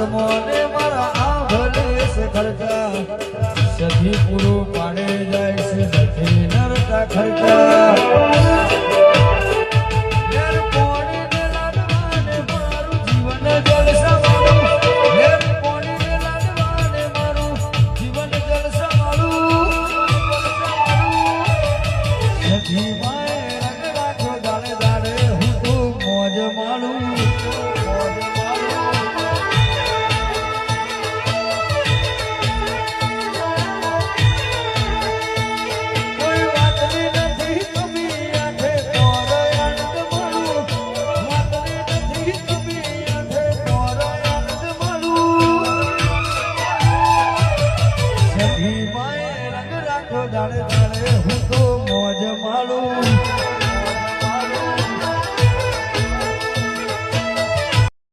મોને મારા આ ભલે છે ખર્ચા સધી પૂરો પાડે જાય છે નથી નરતા ખર્ચા દાડે દાડે હું તો મોજ માળું